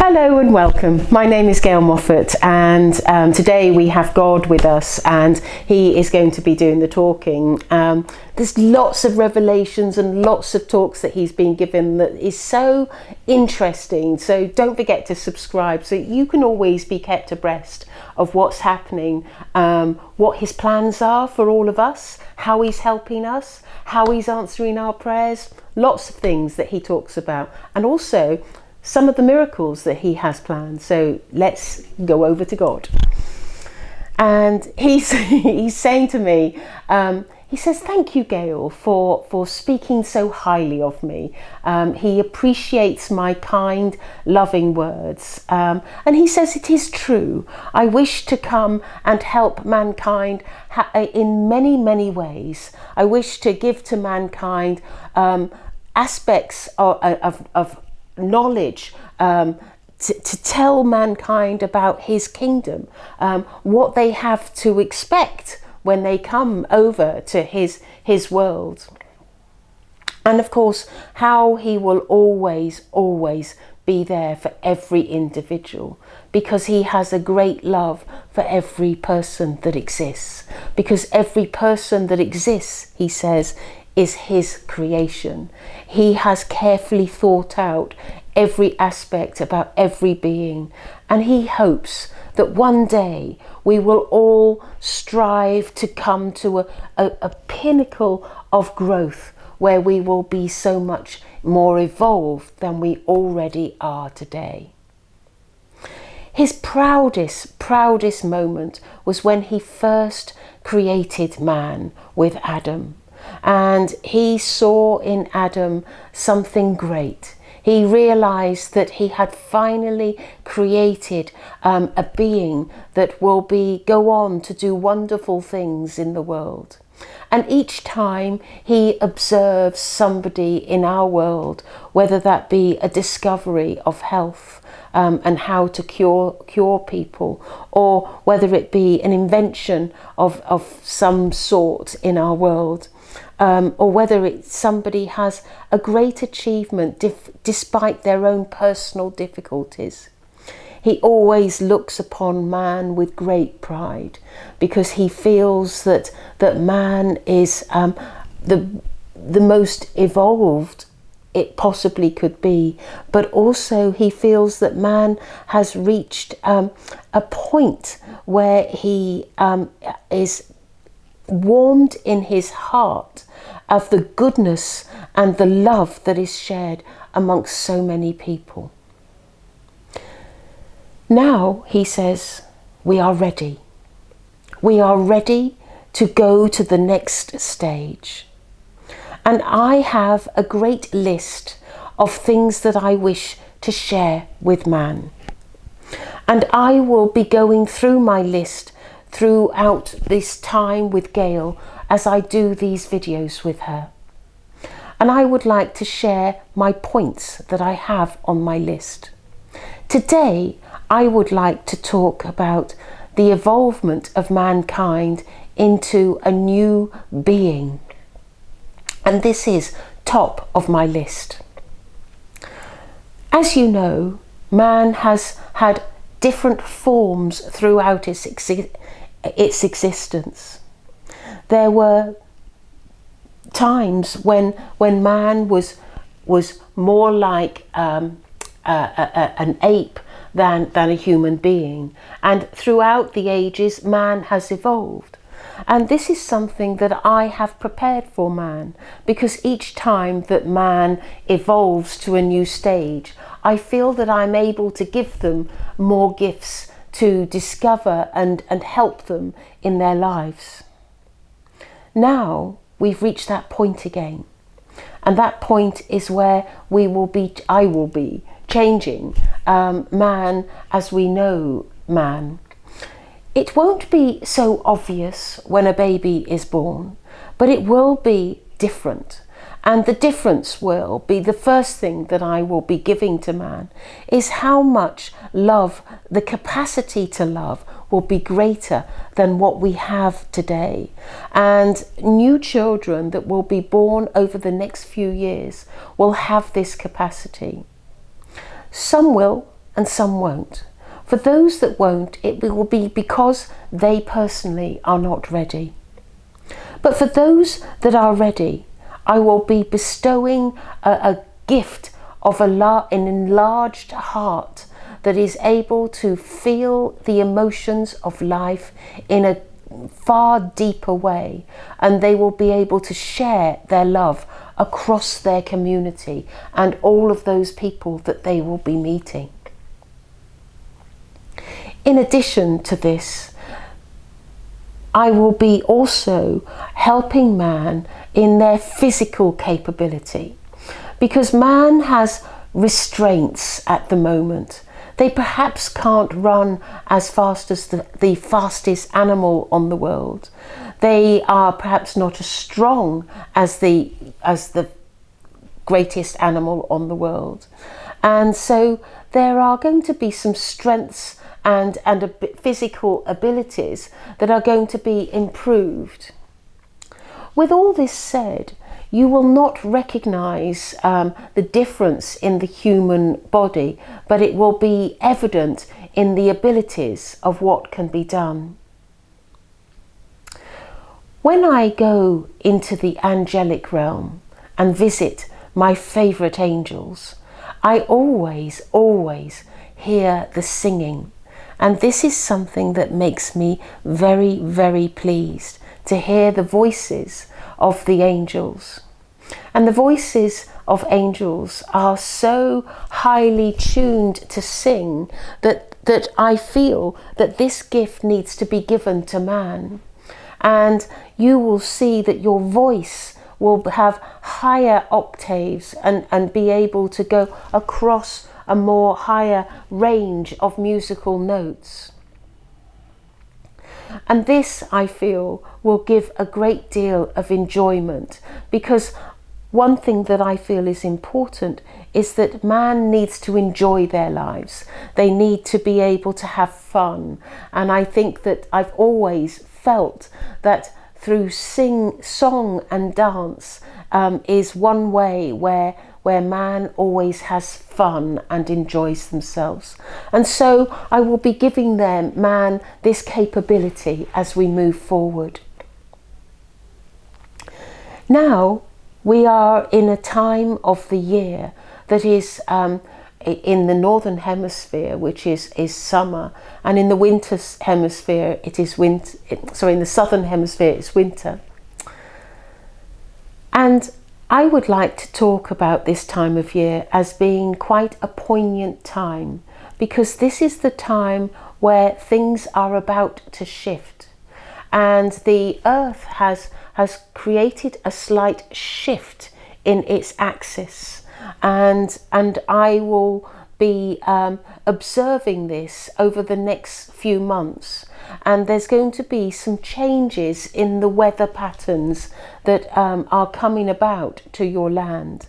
Hello and welcome. My name is Gail Moffat, and today we have God with us, and he is going to be doing the talking. There's lots of revelations and lots of talks that he's been given that is so interesting, so don't forget to subscribe so you can always be kept abreast of what's happening, what his plans are for all of us, how he's helping us, how he's answering our prayers, lots of things that he talks about, and also some of the miracles that he has planned. So let's go over to God. And he's saying to me, he says, thank you, Gail, for speaking so highly of me. He appreciates my kind, loving words. And he says, it is true. I wish to come and help mankind in many, many ways. I wish to give to mankind aspects of knowledge, to tell mankind about his kingdom, what they have to expect when they come over to his world, and of course how he will always be there for every individual, because he has a great love for every person that exists, because every person that exists, he says, is his creation. He has carefully thought out every aspect about every being, and he hopes that one day we will all strive to come to a pinnacle of growth where we will be so much more evolved than we already are today. His proudest moment was when he first created man with Adam. And he saw in Adam something great. He realized that he had finally created a being that will go on to do wonderful things in the world. And each time he observes somebody in our world, whether that be a discovery of health and how to cure people, or whether it be an invention of some sort in our world, or whether somebody has a great achievement despite their own personal difficulties. He always looks upon man with great pride, because he feels that man is the most evolved it possibly could be, but also he feels that man has reached a point where he is warmed in his heart of the goodness and the love that is shared amongst so many people. Now, he says, we are ready. We are ready to go to the next stage. And I have a great list of things that I wish to share with man. And I will be going through my list throughout this time with Gail as I do these videos with her. And I would like to share my points that I have on my list. Today, I would like to talk about the evolvement of mankind into a new being. And this is top of my list. As you know, man has had different forms throughout its existence. There were times when man was more like an ape than a human being, and throughout the ages man has evolved. And this is something that I have prepared for man, because each time that man evolves to a new stage, I feel that I'm able to give them more gifts to discover and help them in their lives. Now we've reached that point again, and that point is where I will be changing man as we know man. It won't be so obvious when a baby is born, but it will be different. And the difference will be, the first thing that I will be giving to man is how much love, the capacity to love, will be greater than what we have today. And new children that will be born over the next few years will have this capacity. Some will, and some won't. For those that won't, it will be because they personally are not ready. But for those that are ready, I will be bestowing a gift of an enlarged heart that is able to feel the emotions of life in a far deeper way, and they will be able to share their love across their community and all of those people that they will be meeting. In addition to this, I will be also helping man in their physical capability, because man has restraints at the moment. They perhaps can't run as fast as the fastest animal on the world. They are perhaps not as strong as the greatest animal on the world. And so there are going to be some strengths and physical abilities that are going to be improved. With all this said, you will not recognize the difference in the human body, but it will be evident in the abilities of what can be done. When I go into the angelic realm and visit my favorite angels, I always hear the singing. And this is something that makes me very, very pleased, to hear the voices of the angels. And the voices of angels are so highly tuned to sing that I feel that this gift needs to be given to man. And you will see that your voice will have higher octaves and be able to go across a more higher range of musical notes. And this, I feel, will give a great deal of enjoyment, because one thing that I feel is important is that man needs to enjoy their lives. They need to be able to have fun. And I think that I've always felt that through song and dance is one way where man always has fun and enjoys themselves. And so I will be giving man this capability as we move forward. Now we are in a time of the year that is in the northern hemisphere, which is summer, and in the winter hemisphere it is winter. Sorry, in the southern hemisphere it's winter. And I would like to talk about this time of year as being quite a poignant time, because this is the time where things are about to shift, and the earth has created a slight shift in its axis, and I will be observing this over the next few months. And there's going to be some changes in the weather patterns that are coming about to your land.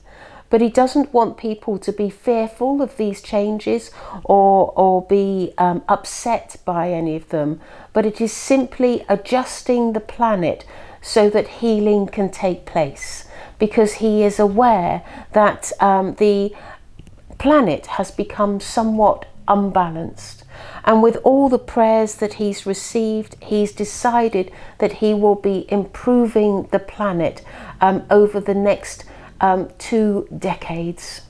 But he doesn't want people to be fearful of these changes or be upset by any of them. But it is simply adjusting the planet so that healing can take place, because he is aware that the planet has become somewhat unbalanced. And with all the prayers that he's received, he's decided that he will be improving the planet over the next 2 decades.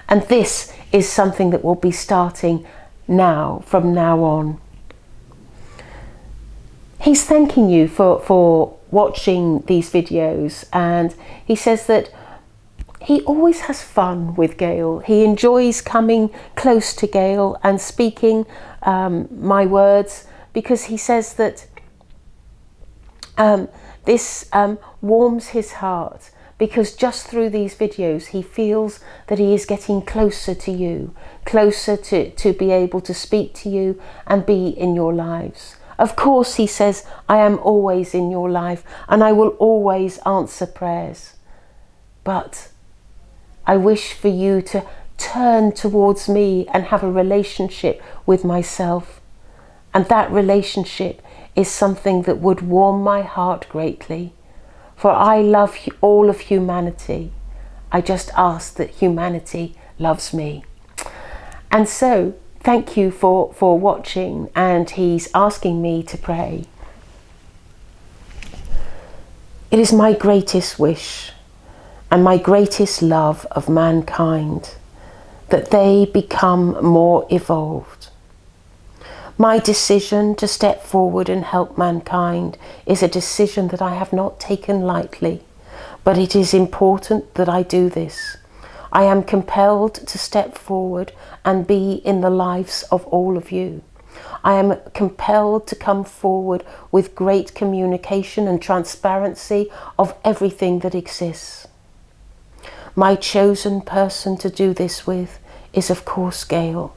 And this is something that will be starting now, from now on. He's thanking you for watching these videos, and he says that he always has fun with Gail. He enjoys coming close to Gail and speaking my words, because he says that this warms his heart, because just through these videos he feels that he is getting closer to you, closer to be able to speak to you and be in your lives. Of course, he says, I am always in your life and I will always answer prayers. But I wish for you to turn towards me and have a relationship with myself. And that relationship is something that would warm my heart greatly. For I love all of humanity. I just ask that humanity loves me. And so thank you for watching, and he's asking me to pray. It is my greatest wish and my greatest love of mankind that they become more evolved. My decision to step forward and help mankind is a decision that I have not taken lightly, but it is important that I do this. I am compelled to step forward and be in the lives of all of you. I am compelled to come forward with great communication and transparency of everything that exists. My chosen person to do this with is, of course, Gail.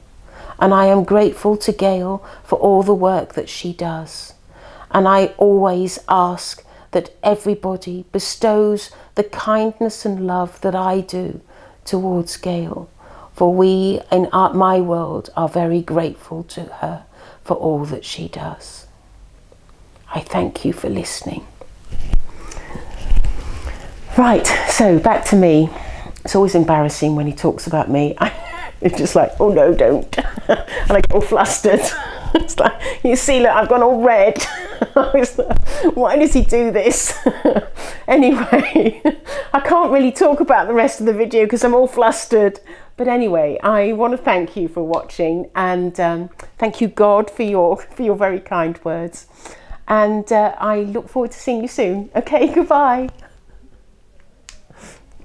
And I am grateful to Gail for all the work that she does. And I always ask that everybody bestows the kindness and love that I do towards Gail. For we in my world are very grateful to her for all that she does. I thank you for listening. Right, so back to me. It's always embarrassing when he talks about me. It's just like, oh no, don't. And I get all flustered. It's like, you see, look, I've gone all red. Why does he do this? Anyway, I can't really talk about the rest of the video because I'm all flustered. But anyway, I want to thank you for watching, and thank you, God, for your very kind words. And I look forward to seeing you soon. Okay, goodbye.